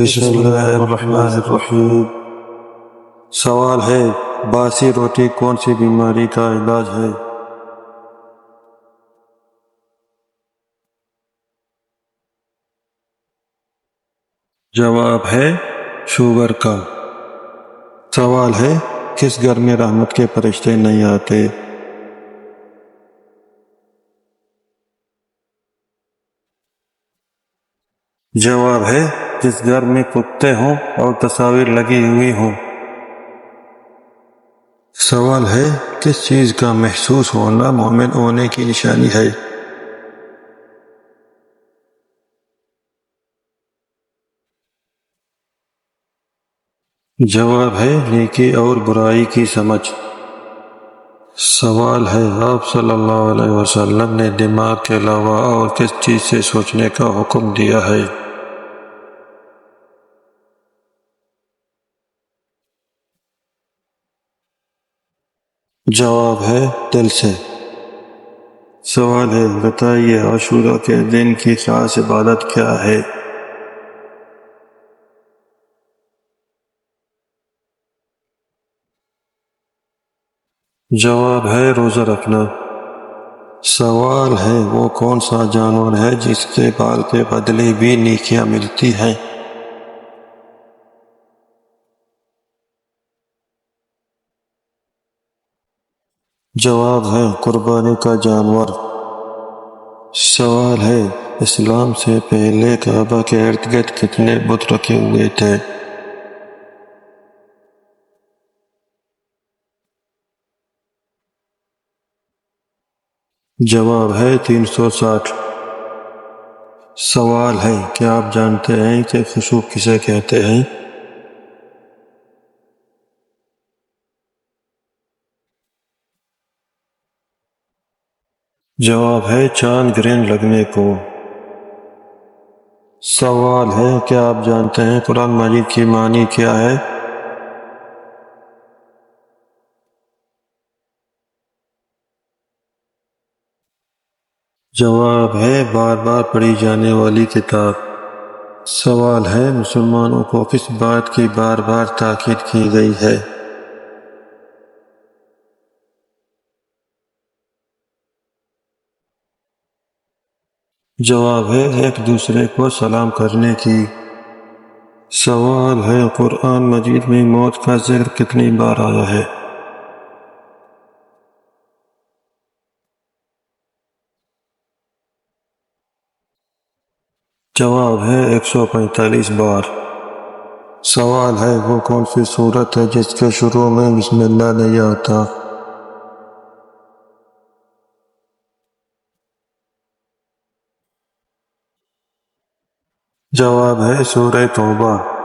بسم اللہ الرحمن الرحیم۔ سوال ہے، باسی روٹی کون سی بیماری کا علاج ہے؟ جواب ہے شوگر کا۔ سوال ہے، کس گھر میں رحمت کے فرشتے نہیں آتے؟ جواب ہے، جس گھر میں کتے ہوں اور تصاویر لگی ہوئی ہوں۔ سوال ہے، کس چیز کا محسوس ہونا مومن ہونے کی نشانی ہے؟ جواب ہے، نیکی اور برائی کی سمجھ۔ سوال ہے، آپ صلی اللہ علیہ وسلم نے دماغ کے علاوہ اور کس چیز سے سوچنے کا حکم دیا ہے؟ جواب ہے دل سے۔ سوال ہے، بتائیے عاشورہ کے دن کی خاص عبادت کیا ہے؟ جواب ہے روزہ رکھنا۔ سوال ہے، وہ کون سا جانور ہے جس کے بال کے بدلے بھی نیکیاں ملتی ہیں؟ جواب ہے قربانی کا جانور۔ سوال ہے، اسلام سے پہلے کعبہ کے ارد گرد کتنے بت رکھے ہوئے تھے؟ جواب ہے 360۔ سوال ہے، کیا آپ جانتے ہیں کہ خشوع کسے کہتے ہیں؟ جواب ہے چاند گرہن لگنے کو۔ سوال ہے، کیا آپ جانتے ہیں قرآن مجید کی معنی کیا ہے؟ جواب ہے بار بار پڑھی جانے والی کتاب۔ سوال ہے، مسلمانوں کو کس بات کی بار بار تاکید کی گئی ہے؟ جواب ہے ایک دوسرے کو سلام کرنے کی۔ سوال ہے، قرآن مجید میں موت کا ذکر کتنی بار آیا ہے؟ جواب ہے 145 بار۔ سوال ہے، وہ کون سی سورت ہے جس کے شروع میں بسم اللہ نہیں آتا؟ جواب ہے سورہ توبہ۔